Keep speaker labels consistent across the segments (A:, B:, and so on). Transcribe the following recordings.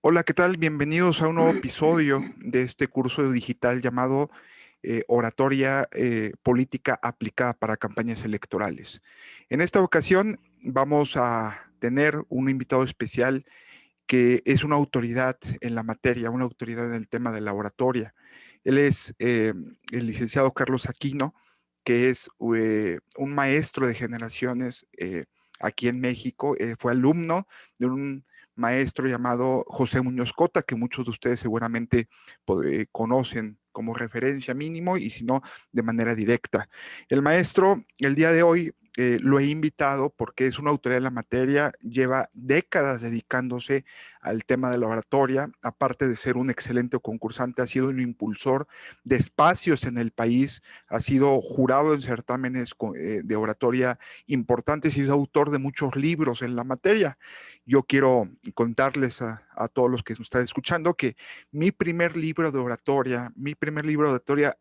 A: Hola, ¿qué tal? Bienvenidos a un nuevo episodio de este curso digital llamado Oratoria Política aplicada para campañas electorales. En esta ocasión vamos a tener un invitado especial que es una autoridad en la materia, una autoridad en el tema de la oratoria. Él es el licenciado Carlos Aquino, que es un maestro de generaciones aquí en México. Fue alumno de un maestro llamado José Muñoz Cota, que muchos de ustedes seguramente conocen como referencia mínimo y si no, de manera directa. El maestro, el día de hoy, lo he invitado porque es una autoridad en la materia, lleva décadas dedicándose al tema de la oratoria, aparte de ser un excelente concursante, ha sido un impulsor de espacios en el país, ha sido jurado en certámenes de oratoria importantes y es autor de muchos libros en la materia. Yo quiero contarles a todos los que nos están escuchando que mi primer libro de oratoria,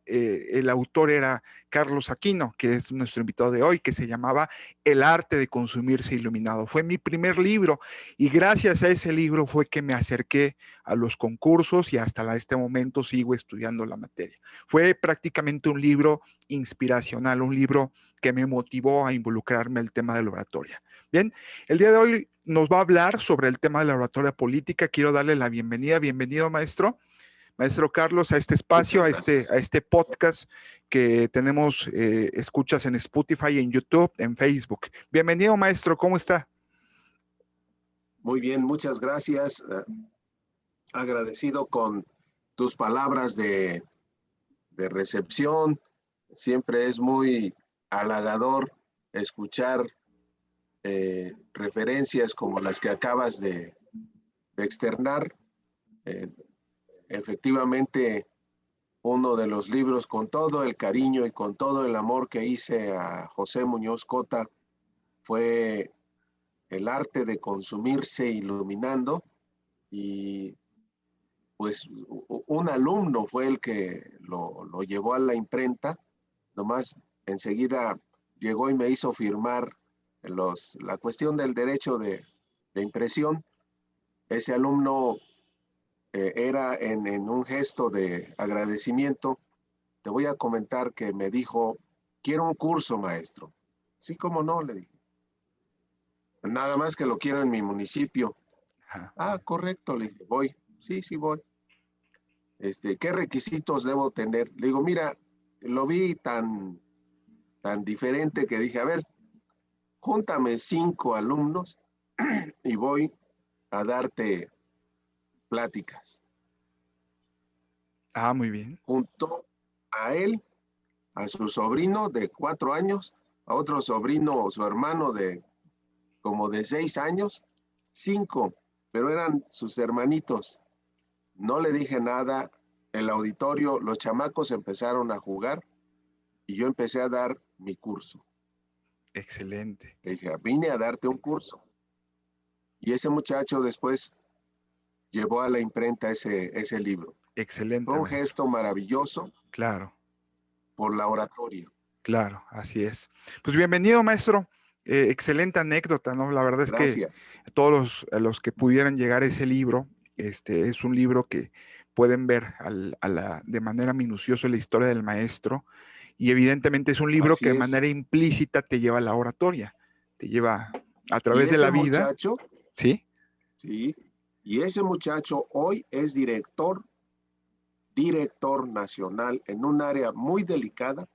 A: el autor era Carlos Aquino, que es nuestro invitado de hoy, que se llamaba El arte de consumirse iluminado. Fue mi primer libro y gracias a ese libro fue que me acerqué a los concursos y hasta este momento sigo estudiando la materia. Fue prácticamente un libro inspiracional, un libro que me motivó a involucrarme en el tema de la oratoria. Bien, el día de hoy nos va a hablar sobre el tema de la oratoria política. Quiero darle la bienvenida. Bienvenido, maestro. Maestro Carlos, a este espacio,
B: Muchas gracias.
A: a este podcast que tenemos, escuchas en Spotify, en YouTube, en Facebook. Bienvenido, maestro, ¿cómo está?
B: Muy bien, muchas gracias. Agradecido con tus palabras de recepción. Siempre es muy halagador escuchar referencias como las que acabas de externar. Eh, Efectivamente, uno de los libros con todo el cariño y con todo el amor que hice a José Muñoz Cota fue El arte de consumirse iluminando, y pues un alumno fue el que lo llevó a la imprenta. Nomás enseguida llegó y me hizo firmar la cuestión del derecho de impresión. Ese alumno era en un gesto de agradecimiento. Te voy a comentar que me dijo: quiero un curso, maestro. Sí, cómo no, le dije. Nada más que lo quiero en mi municipio.
A: Ajá.
B: Ah, correcto, le dije, voy. Sí, sí, voy. ¿Qué requisitos debo tener? Le digo, mira, lo vi tan diferente que dije, a ver, júntame 5 alumnos y voy a darte pláticas.
A: Ah, muy bien.
B: Junto a él, a su sobrino de 4 años, a otro sobrino, su hermano de como de 6 años, 5, pero eran sus hermanitos. No le dije nada. El auditorio, los chamacos empezaron a jugar y yo empecé a dar mi curso.
A: Excelente.
B: Le dije, vine a darte un curso. Y ese muchacho después llevó a la imprenta ese libro. Fue
A: Excelente,
B: un
A: maestro.
B: gesto maravilloso
A: Claro,
B: por la oratoria.
A: claro, así es. Pues bienvenido, maestro. Excelente anécdota, ¿no? La verdad es que
B: Gracias.
A: a los que pudieran llegar a ese libro, es un libro que pueden ver de manera minuciosa la historia del maestro y evidentemente es un libro que
B: Así
A: de
B: es.
A: manera implícita te lleva a la oratoria, te lleva a
B: Y
A: través de
B: ese
A: la vida,
B: muchacho,
A: ¿sí?
B: sí, y ese muchacho hoy es director nacional en un área muy delicada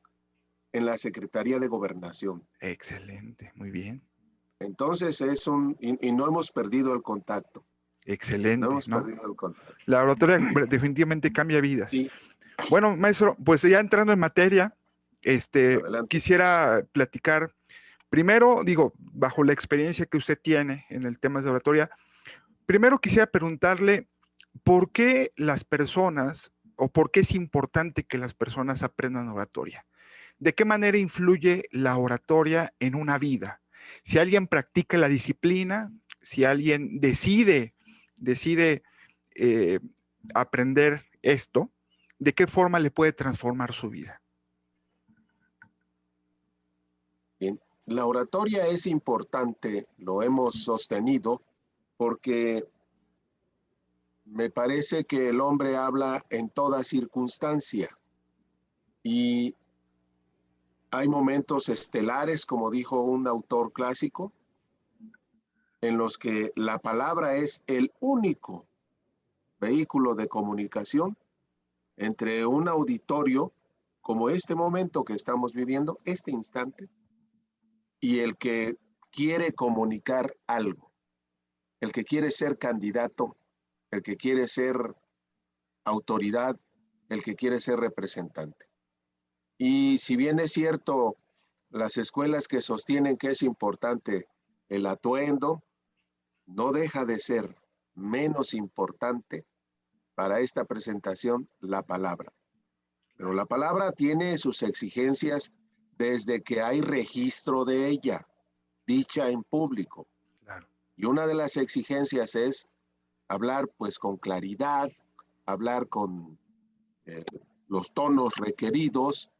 B: en la Secretaría de Gobernación.
A: Excelente, muy bien,
B: Entonces y no hemos perdido el contacto. No
A: excelente,
B: hemos
A: ¿no?
B: perdido el contacto.
A: La oratoria definitivamente cambia vidas.
B: Sí,
A: Bueno, maestro, pues ya entrando en materia,
B: adelante.
A: quisiera platicar, primero, digo, bajo la experiencia que usted tiene en el tema de oratoria, primero quisiera preguntarle por qué las personas o por qué es importante que las personas aprendan oratoria. ¿De qué manera influye la oratoria en una vida? Si alguien practica la disciplina, si alguien decide eh, aprender esto, ¿de qué forma le puede transformar su vida?
B: Bien. La oratoria es importante, lo hemos sostenido, porque Me parece que el hombre habla en toda circunstancia y hay momentos estelares, como dijo un autor clásico, en los que la palabra es el único vehículo de comunicación entre un auditorio, como este momento que estamos viviendo, este instante, y el que quiere comunicar algo, el que quiere ser candidato, el que quiere ser autoridad, el que quiere ser representante. Y si bien es cierto, las escuelas que sostienen que es importante el atuendo, no deja de ser menos importante para esta presentación la palabra. Pero la palabra tiene sus exigencias desde que hay registro de ella, dicha en público.
A: Claro.
B: Y una de las exigencias es hablar pues con claridad, hablar con los tonos requeridos,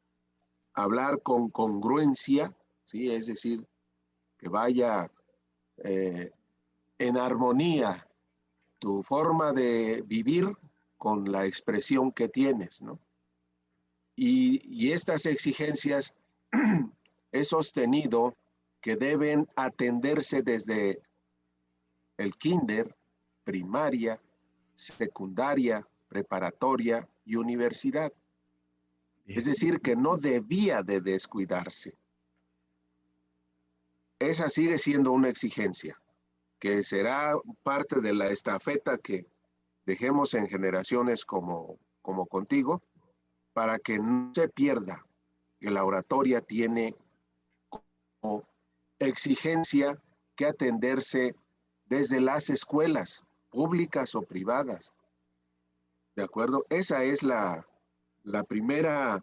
B: hablar con congruencia, ¿sí? Es decir, que vaya en armonía tu forma de vivir con la expresión que tienes, ¿no? Y estas exigencias he sostenido que deben atenderse desde el kinder, primaria, secundaria, preparatoria y universidad.
A: Bien.
B: Es decir, que no debía de descuidarse. Esa sigue siendo una exigencia, que será parte de la estafeta que dejemos en generaciones como contigo, para que no se pierda que la oratoria tiene como exigencia que atenderse desde las escuelas, públicas o privadas. ¿De acuerdo? Esa es la primera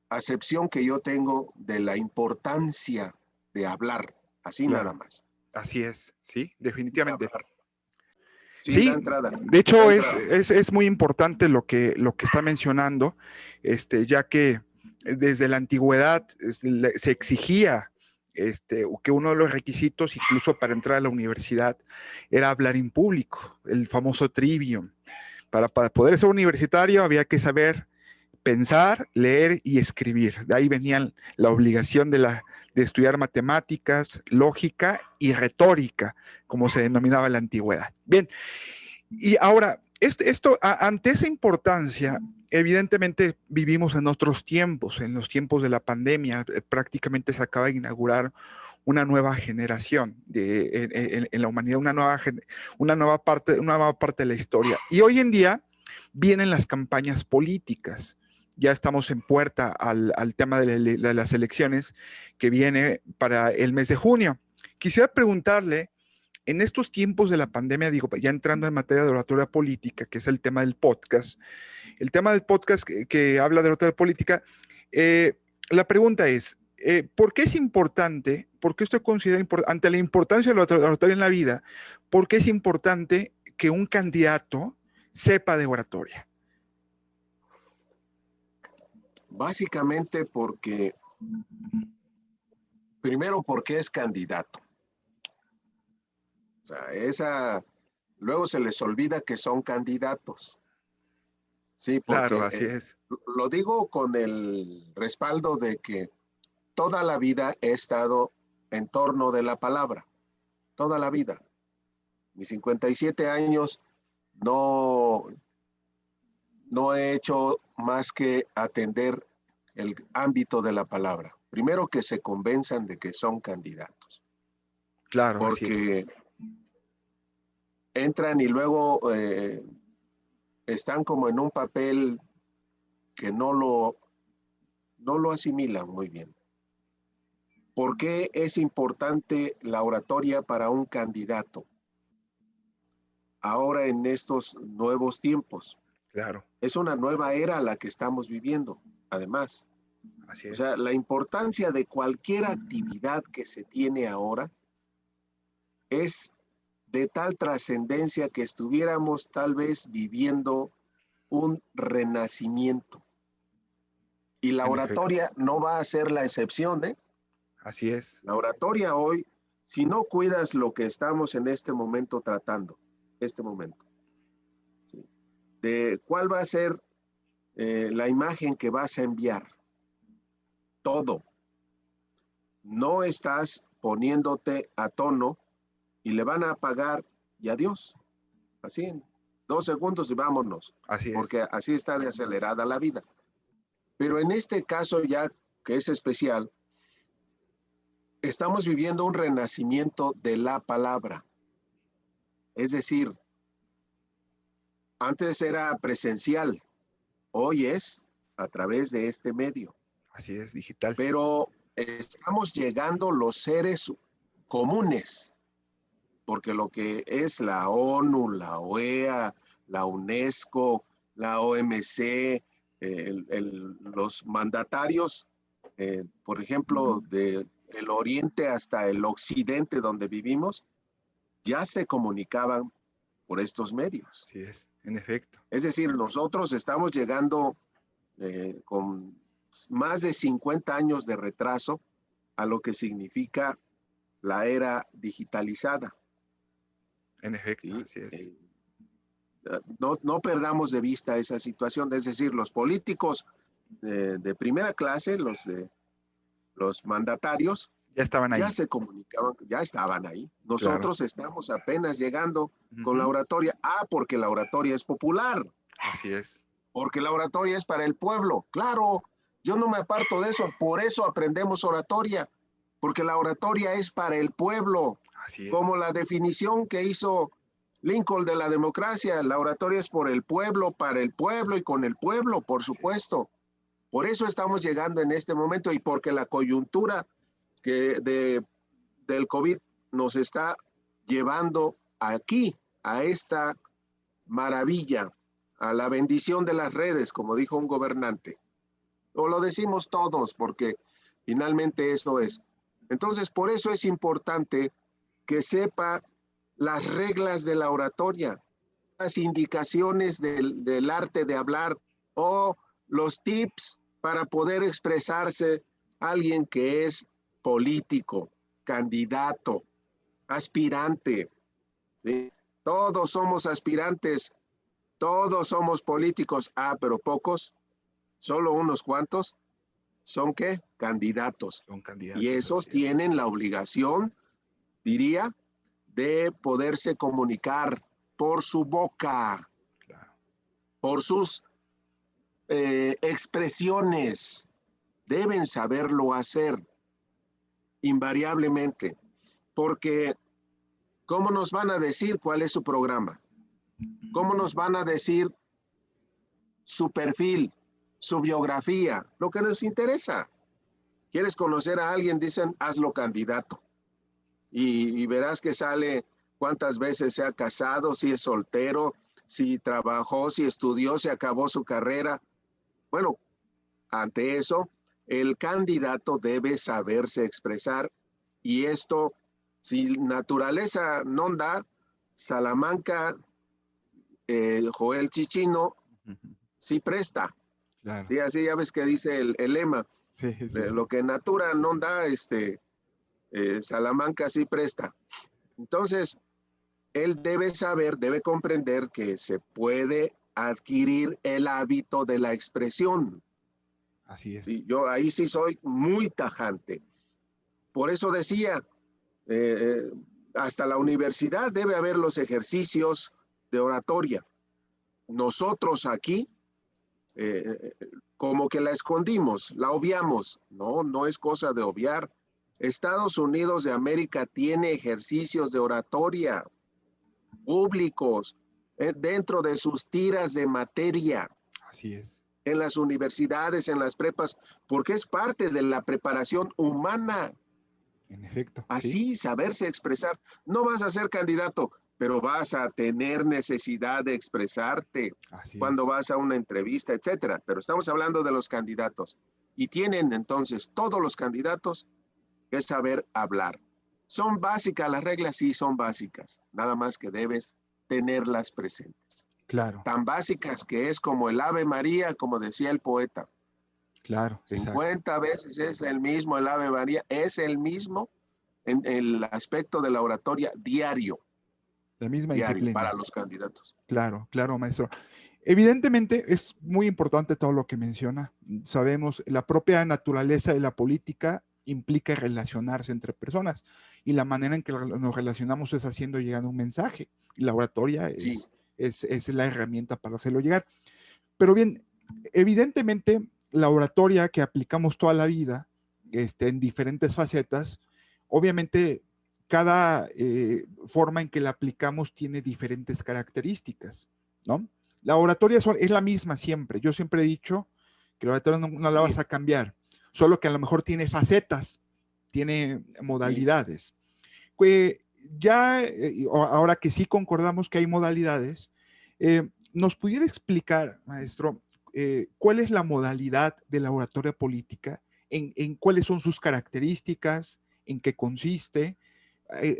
B: acepción que yo tengo de la importancia de hablar, así nada
A: Claro,
B: más.
A: así es, sí,
B: De
A: definitivamente.
B: hablar. Sí, da
A: Sí,
B: entrada.
A: de
B: Da
A: hecho
B: entrada.
A: es muy importante lo que está mencionando, ya que desde la antigüedad se exigía que uno de los requisitos, incluso para entrar a la universidad, era hablar en público, el famoso trivium. Para poder ser universitario había que saber pensar, leer y escribir. De ahí venía la obligación de estudiar matemáticas, lógica y retórica, como se denominaba en la antigüedad. Bien, y ahora, ante esa importancia, evidentemente vivimos en otros tiempos, en los tiempos de la pandemia, prácticamente se acaba de inaugurar una nueva generación en la humanidad, una nueva parte de la historia. Y hoy en día vienen las campañas políticas. Ya estamos en puerta al tema de las elecciones que viene para el mes de junio. Quisiera preguntarle, en estos tiempos de la pandemia, digo, ya entrando en materia de oratoria política, que es el tema del podcast que habla de oratoria política, la pregunta es, ¿por qué es importante, por qué usted considera, ante la importancia de la oratoria en la vida, por qué es importante que un candidato sepa de oratoria?
B: Básicamente primero porque es candidato. O sea, luego se les olvida que son candidatos. Sí,
A: Claro,
B: porque
A: así es.
B: lo digo con el respaldo de que toda la vida he estado en torno de la palabra, toda la vida. Mis 57 años no, no he hecho más que atender el ámbito de la palabra. Primero que se convenzan de que son candidatos,
A: Claro, así es.
B: porque entran y luego están como en un papel que no lo asimilan muy bien. ¿Por qué es importante la oratoria para un candidato ahora en estos nuevos tiempos?
A: Claro,
B: Es una nueva era la que estamos viviendo, además.
A: así
B: O
A: es.
B: sea, la importancia de cualquier actividad que se tiene ahora es de tal trascendencia que estuviéramos tal vez viviendo un renacimiento. Y la
A: En efecto,
B: oratoria no va a ser la excepción, ¿eh?
A: así es.
B: La oratoria hoy, si no cuidas lo que estamos en este momento tratando, este momento, de cuál va a ser la imagen que vas a enviar. Todo. No estás poniéndote a tono y le van a pagar y adiós. Así en 2 segundos y vámonos.
A: Así es.
B: Porque así está de acelerada la vida. Pero en este caso ya que es especial, estamos viviendo un renacimiento de la palabra. Es decir, antes era presencial, hoy es a través de este medio.
A: Así es, digital.
B: Pero estamos llegando los seres comunes, porque lo que es la ONU, la OEA, la UNESCO, la OMC, los mandatarios, por ejemplo, del oriente hasta el occidente donde vivimos, ya se comunicaban por estos medios.
A: Así es, en efecto.
B: Es decir, nosotros estamos llegando con más de 50 años de retraso a lo que significa la era digitalizada.
A: En efecto,
B: ¿Sí?
A: así es.
B: No perdamos de vista esa situación, es decir, los políticos de primera clase, los mandatarios,
A: Ya estaban ahí.
B: ya se comunicaban, ya estaban ahí. Nosotros estamos apenas llegando con la
A: Ujú.
B: oratoria. Porque la oratoria es popular.
A: Así es.
B: Porque la oratoria es para el pueblo. Claro, yo no me aparto de eso, por eso aprendemos oratoria, porque la oratoria es para el pueblo.
A: Así es.
B: Como la definición que hizo Lincoln de la democracia, la oratoria es por el pueblo, para el pueblo y con el pueblo, por supuesto. Por eso estamos llegando en este momento y porque la coyuntura del COVID nos está llevando aquí, a esta maravilla, a la bendición de las redes, como dijo un gobernante. O lo decimos todos, porque finalmente eso es. Entonces, por eso es importante que sepa las reglas de la oratoria, las indicaciones del arte de hablar o los tips para poder expresarse alguien que es político, candidato, aspirante. ¿Sí? Todos somos aspirantes, todos somos políticos. Pero pocos, solo unos cuantos, ¿son qué? Candidatos.
A: Son candidatos.
B: Y esos tienen la obligación, diría, de poderse comunicar por su boca,
A: claro,
B: por sus expresiones. Deben saberlo hacer invariablemente, porque ¿cómo nos van a decir cuál es su programa? ¿Cómo nos van a decir su perfil, su biografía? Lo que nos interesa. ¿Quieres conocer a alguien? Dicen, hazlo candidato. Y verás que sale cuántas veces se ha casado, si es soltero, si trabajó, si estudió, si acabó su carrera. Bueno, ante eso, el candidato debe saberse expresar y esto, si naturaleza no da, Salamanca, Joel Chichino, sí presta.
A: claro.
B: Sí, así ya ves que dice el lema.
A: Sí, sí, sí.
B: Lo que natura no da, Salamanca sí presta. Entonces, él debe saber, debe comprender que se puede adquirir el hábito de la expresión.
A: Así es.
B: Sí, yo ahí sí soy muy tajante. Por eso decía, hasta la universidad debe haber los ejercicios de oratoria. Nosotros aquí, como que la escondimos, la obviamos. No, no es cosa de obviar. Estados Unidos de América tiene ejercicios de oratoria públicos dentro de sus tiras de materia.
A: Así es.
B: En las universidades, en las prepas, porque es parte de la preparación humana.
A: En efecto.
B: Así,
A: ¿sí?
B: saberse expresar. No vas a ser candidato, pero vas a tener necesidad de expresarte cuando vas a una entrevista, etcétera. Pero estamos hablando de los candidatos. Y tienen entonces todos los candidatos que saber hablar. ¿Son básicas las reglas? Sí, son básicas. Nada más que debes tenerlas presentes.
A: Claro.
B: Tan básicas que es como el Ave María, como decía el poeta.
A: Claro,
B: 50 veces es el mismo el Ave María, es el mismo en el aspecto de la oratoria diario.
A: La misma
B: diario
A: disciplina.
B: para los candidatos.
A: Claro, claro, maestro. Evidentemente es muy importante todo lo que menciona. Sabemos, la propia naturaleza de la política implica relacionarse entre personas y la manera en que nos relacionamos es haciendo llegar un mensaje. Y la oratoria
B: Sí,
A: es la herramienta para hacerlo llegar. Pero bien, evidentemente la oratoria que aplicamos toda la vida, en diferentes facetas, obviamente cada forma en que la aplicamos tiene diferentes características, ¿no? La oratoria es la misma siempre. Yo siempre he dicho que la oratoria no la vas
B: sí,
A: a cambiar, solo que a lo mejor tiene facetas, tiene
B: sí.
A: modalidades. Que ya, ahora que sí concordamos que hay modalidades, ¿nos pudiera explicar, maestro, cuál es la modalidad de la oratoria política, en cuáles son sus características, en qué consiste?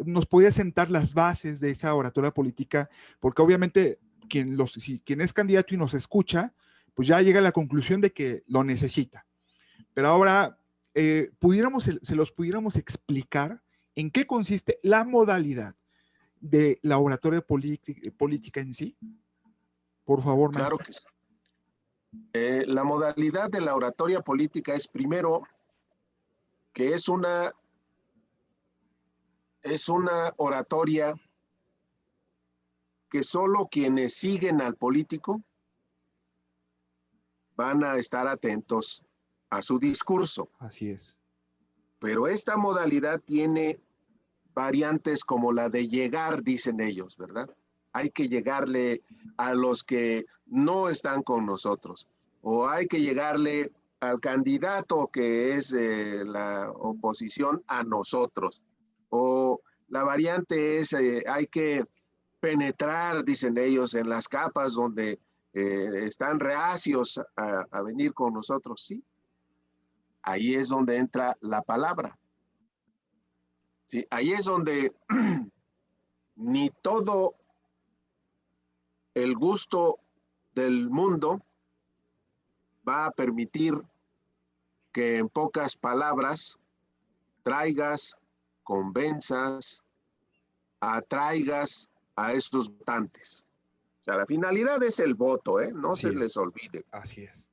A: ¿Nos podría sentar las bases de esa oratoria política? Porque obviamente quien es candidato y nos escucha, pues ya llega a la conclusión de que lo necesita. Pero ahora, se los pudiéramos explicar en qué consiste la modalidad de la oratoria política en sí. Por favor,
B: Claro
A: maestro.
B: que sí. La modalidad de la oratoria política es primero que es una oratoria que solo quienes siguen al político van a estar atentos a su discurso.
A: Así es.
B: Pero esta modalidad tiene variantes como la de llegar, dicen ellos, ¿verdad? Hay que llegarle a los que no están con nosotros, o hay que llegarle al candidato que es de la oposición a nosotros, o la variante es hay que penetrar, dicen ellos, en las capas donde están reacios a venir con nosotros, sí. Ahí es donde entra la palabra. ¿Sí? Ahí es donde ni todo el gusto del mundo va a permitir que en pocas palabras traigas, convenzas, atraigas a estos votantes. O sea, la finalidad es el voto, ¿eh? No
A: Así
B: se les
A: es.
B: olvide.
A: Así es.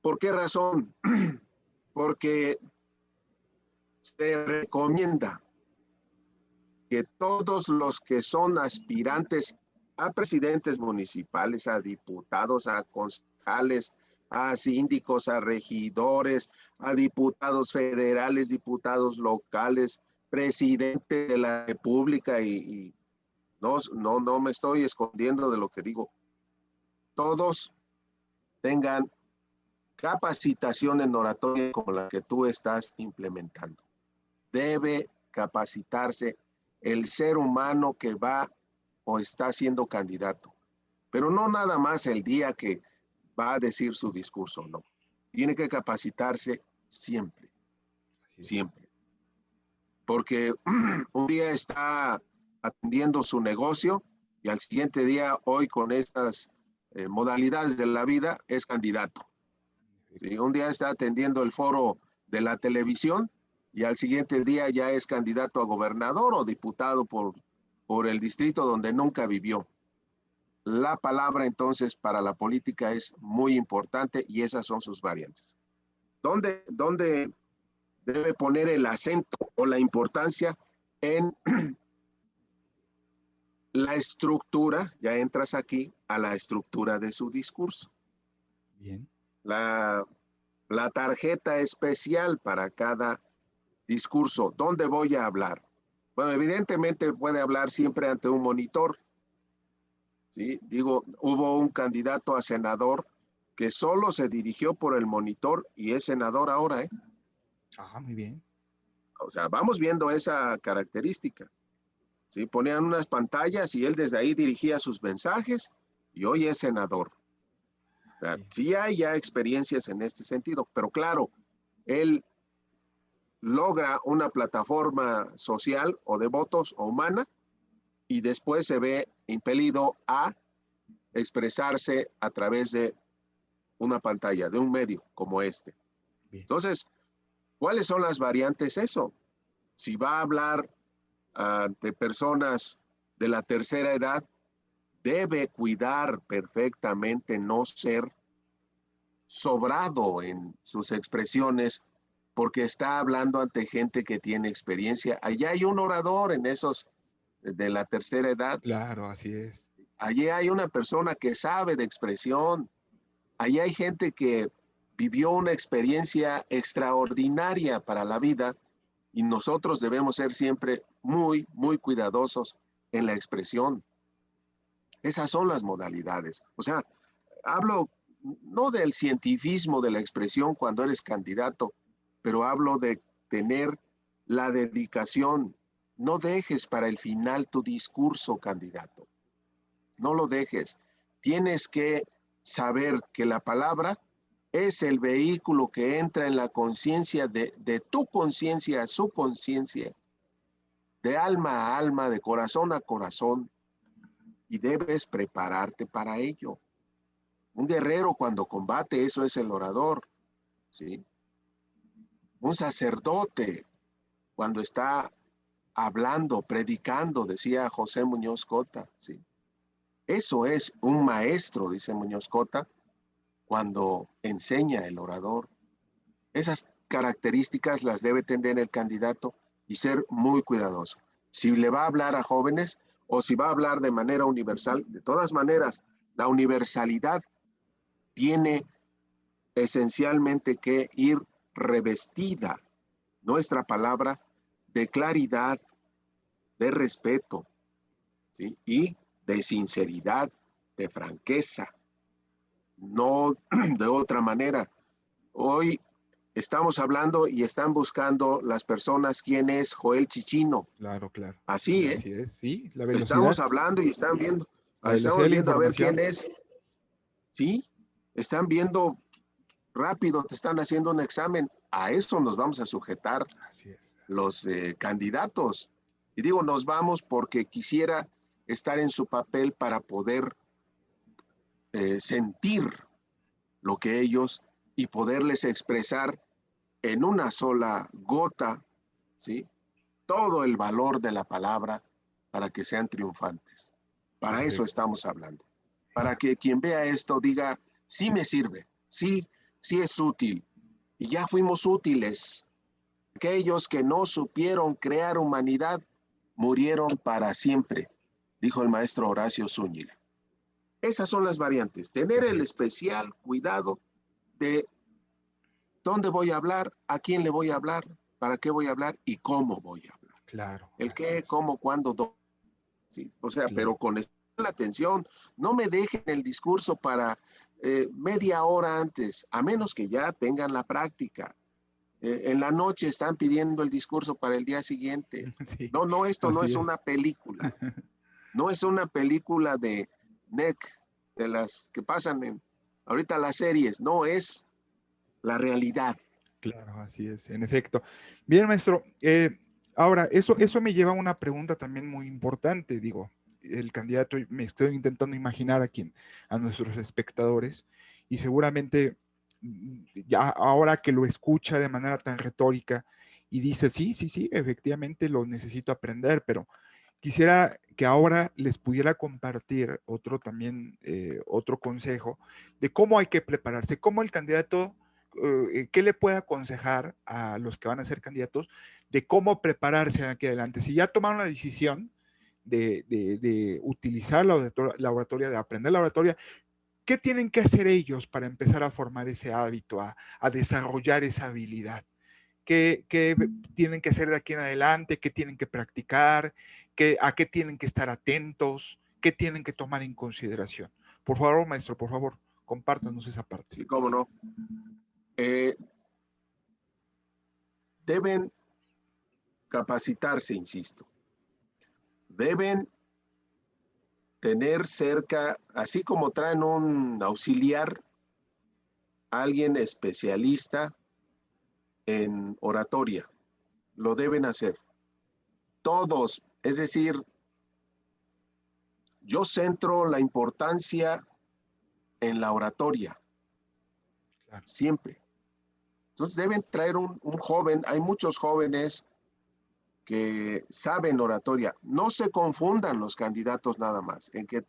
B: ¿Por qué razón? Porque se recomienda que todos los que son aspirantes a presidentes municipales, a diputados, a concejales, a síndicos, a regidores, a diputados federales, diputados locales, presidente de la República y no me estoy escondiendo de lo que digo. Todos tengan capacitación en oratoria como la que tú estás implementando. Debe capacitarse el ser humano que va o está siendo candidato. Pero no nada más el día que va a decir su discurso, no. Tiene que capacitarse siempre,
A: Así es.
B: siempre. Porque un día está atendiendo su negocio y al siguiente día, hoy con estas modalidades de la vida, es candidato. ¿Sí? Un día está atendiendo el foro de la televisión y al siguiente día ya es candidato a gobernador o diputado por el distrito donde nunca vivió. La palabra entonces para la política es muy importante y esas son sus variantes. ¿Dónde debe poner el acento o la importancia en la estructura? Ya entras aquí a la estructura de su discurso.
A: Bien.
B: La tarjeta especial para cada discurso. ¿Dónde voy a hablar? Bueno, evidentemente puede hablar siempre ante un monitor. ¿Sí? Digo, hubo un candidato a senador que solo se dirigió por el monitor y es senador ahora, ¿eh?
A: Ah, muy bien.
B: O sea, vamos viendo esa característica. ¿Sí? Ponían unas pantallas y él desde ahí dirigía sus mensajes y hoy es senador. O sea,
A: Bien.
B: sí hay ya experiencias en este sentido, pero claro, él logra una plataforma social o de votos o humana y después se ve impelido a expresarse a través de una pantalla, de un medio como este.
A: Bien.
B: Entonces, ¿cuáles son las variantes? Eso. Si va a hablar ante personas de la tercera edad, debe cuidar perfectamente no ser sobrado en sus expresiones porque está hablando ante gente que tiene experiencia. Allá hay un orador en esos de la tercera edad.
A: Claro, así es.
B: Allí hay una persona que sabe de expresión. Allí hay gente que vivió una experiencia extraordinaria para la vida y nosotros debemos ser siempre muy, muy cuidadosos en la expresión. Esas son las modalidades. O sea, hablo no del cientifismo de la expresión cuando eres candidato, pero hablo de tener la dedicación. No dejes para el final tu discurso, candidato. No lo dejes. Tienes que saber que la palabra es el vehículo que entra en la conciencia de tu conciencia a su conciencia, de alma a alma, de corazón a corazón, y debes prepararte para ello. Un guerrero cuando combate, eso es el orador, ¿sí? Un sacerdote cuando está hablando, predicando, decía José Muñoz Cota, ¿sí? Eso es un maestro, dice Muñoz Cota, cuando enseña el orador. Esas características las debe tener el candidato y ser muy cuidadoso. Si le va a hablar a jóvenes o si va a hablar de manera universal, de todas maneras, la universalidad tiene esencialmente que ir revestida nuestra palabra de claridad, de respeto, ¿sí? Y de sinceridad, de franqueza, no de otra manera. Hoy estamos hablando y están buscando las personas quién es Joel Chichino.
A: Claro, claro.
B: Así,
A: Así es, sí, la
B: estamos
A: velocidad,
B: hablando y están viendo,
A: la velocidad de
B: estamos
A: la
B: viendo a ver quién
A: información.
B: es. Sí, están viendo rápido, te están haciendo un examen. A eso nos vamos a sujetar
A: Así es.
B: los candidatos. Y digo, nos vamos porque quisiera estar en su papel para poder sentir lo que ellos y poderles expresar en una sola gota, ¿sí? Todo el valor de la palabra para que sean triunfantes. Para eso
A: Perfecto.
B: estamos hablando. Para
A: Exacto.
B: que quien vea esto diga, sí me sirve, sí, sí es útil. Y ya fuimos útiles. Aquellos que no supieron crear humanidad murieron para siempre, dijo el maestro Horacio Zúñiga. Esas son las variantes. Tener el
A: Perfecto.
B: especial cuidado de dónde voy a hablar, a quién le voy a hablar, para qué voy a hablar y cómo voy a hablar.
A: Claro,
B: El
A: así
B: qué,
A: es.
B: cómo, cuándo, dónde. ¿Sí? O sea, pero
A: Claro.
B: con la atención, no me dejen el discurso para media hora antes, a menos que ya tengan la práctica. En la noche están pidiendo el discurso para el día siguiente.
A: Sí,
B: No, no, esto no
A: así
B: es
A: es.
B: una película. No es una película de NEC, de las que pasan en ahorita las series. No, es la realidad.
A: Claro, así es, en efecto. Bien, maestro. Ahora, eso me lleva a una pregunta también muy importante. Digo, el candidato, me estoy intentando imaginar a nuestros espectadores, y seguramente ya ahora que lo escucha de manera tan retórica y dice, sí, sí, sí, efectivamente lo necesito aprender, pero quisiera que ahora les pudiera compartir otro también, otro consejo de cómo hay que prepararse, cómo el candidato, qué le puede aconsejar a los que van a ser candidatos de cómo prepararse de aquí adelante. Si ya tomaron la decisión de utilizar la oratoria, de aprender la oratoria, ¿qué tienen que hacer ellos para empezar a formar ese hábito, a desarrollar esa habilidad? ¿Qué tienen que hacer de aquí en adelante? ¿Qué tienen que practicar? ¿A qué tienen que estar atentos? ¿Qué tienen que tomar en consideración? Por favor, maestro, por favor, compártanos esa parte.
B: Sí, cómo no. Eh, Deben capacitarse, insisto. Deben tener cerca, así como traen un auxiliar, alguien especialista en oratoria. Lo deben hacer. Todos, es decir, yo centro la importancia en la oratoria,
A: Claro.
B: siempre. Entonces deben traer un joven, hay muchos jóvenes que saben oratoria. No se confundan los candidatos nada más, en que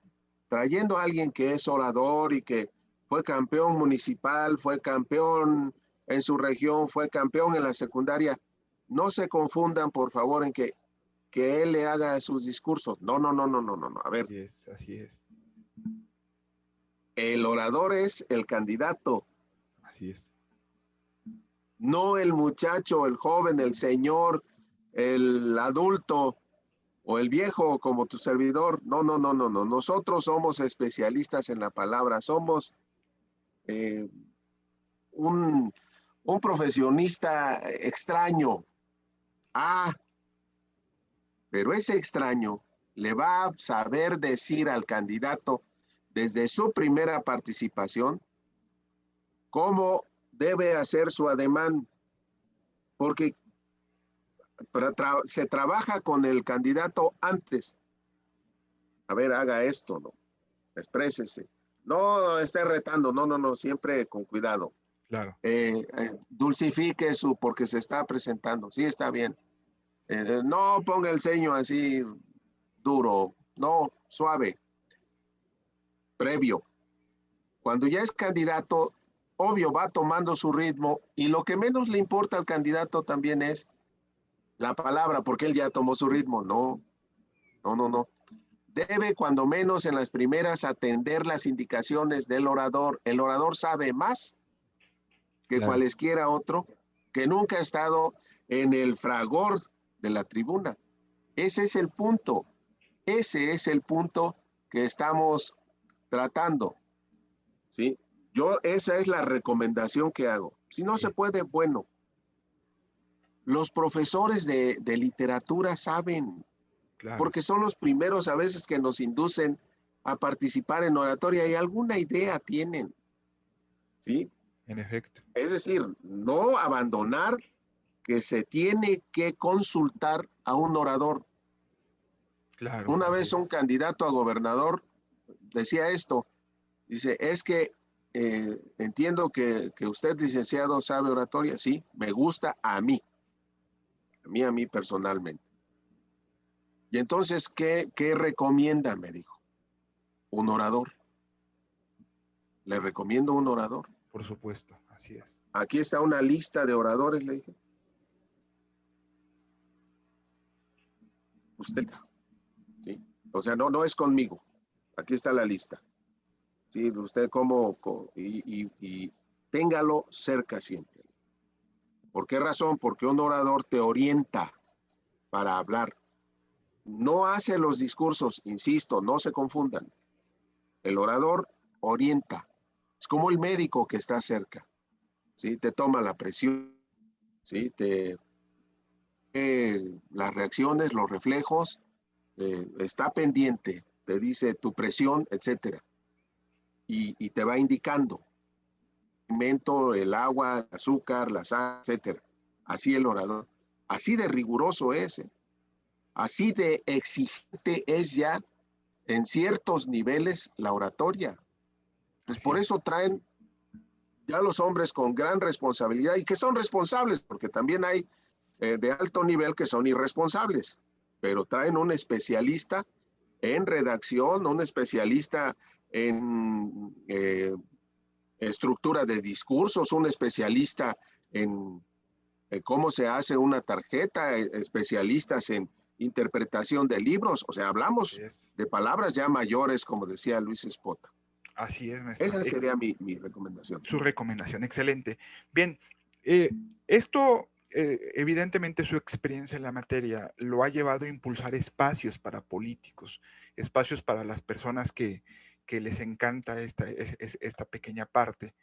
B: trayendo a alguien que es orador y que fue campeón municipal, fue campeón en su región, fue campeón en la secundaria, no se confundan, por favor, en que él le haga sus discursos. No, no, no, no, no, no, no. A ver,
A: Así es, así es,
B: el orador es el candidato,
A: así es.
B: no el muchacho, el joven, el señor, el adulto o el viejo como tu servidor. No, no, no, no, no. Nosotros somos especialistas en la palabra, somos eh, un, un profesionista extraño. Ah, pero ese extraño le va a saber decir al candidato desde su primera participación cómo debe hacer su ademán, porque se trabaja con el candidato antes. A ver, haga esto, ¿no? Exprésese. No esté retando, no, no, no, siempre con cuidado.
A: Claro.
B: Dulcifique su, porque se está presentando. Sí, está bien. No ponga el ceño así duro, no, suave, previo. Cuando ya es candidato, obvio, va tomando su ritmo y lo que menos le importa al candidato también es la palabra, porque él ya tomó su ritmo. No, no, no, no. Debe cuando menos en las primeras atender las indicaciones del orador. El orador sabe más que
A: Claro.
B: cualesquiera otro que nunca ha estado en el fragor de la tribuna. Ese es el punto. Ese es el punto que estamos tratando. ¿Sí? Esa es la recomendación que hago. Si no se
A: Sí,
B: puede, bueno. Los profesores de literatura saben,
A: claro,
B: porque son los primeros a veces que nos inducen a participar en oratoria y alguna idea tienen. ¿Sí?
A: en efecto.
B: Es decir, no abandonar que se tiene que consultar a un orador.
A: Claro,
B: Una
A: así
B: vez un
A: es.
B: candidato a gobernador decía esto, dice, es que entiendo que usted, licenciado, sabe oratoria, sí, me gusta a mí personalmente. Y entonces, ¿qué recomienda? Me dijo, un orador. Le recomiendo un orador.
A: Por supuesto, así es.
B: Aquí está una lista de oradores, le dije. Usted, ¿sí? O sea, no es conmigo. Aquí está la lista. ¿Sí? Usted y téngalo cerca siempre. ¿Por qué razón? Porque un orador te orienta para hablar. No hace los discursos, insisto, no se confundan. El orador orienta. Es como el médico que está cerca. ¿Sí? Te toma la presión, ¿sí? Las reacciones, los reflejos, está pendiente, te dice tu presión, etcétera. Y te va indicando el alimento, el agua, el azúcar, la sal, etcétera. Así el orador. Así de riguroso es. Así de exigente es ya en ciertos niveles la oratoria. Pues
A: Así
B: por
A: es.
B: eso traen ya los hombres con gran responsabilidad y que son responsables, porque también hay de alto nivel que son irresponsables, pero traen un especialista en redacción, un especialista en estructura de discursos, un especialista en cómo se hace una tarjeta, especialistas en interpretación de libros, o sea,
A: Así
B: hablamos
A: es.
B: de palabras ya mayores, como decía Luis Espota.
A: Así es, maestro.
B: Esa sería mi recomendación.
A: Su recomendación, excelente. Bien, esto, evidentemente su experiencia en la materia lo ha llevado a impulsar espacios para políticos, espacios para las personas que les encanta esta pequeña parte.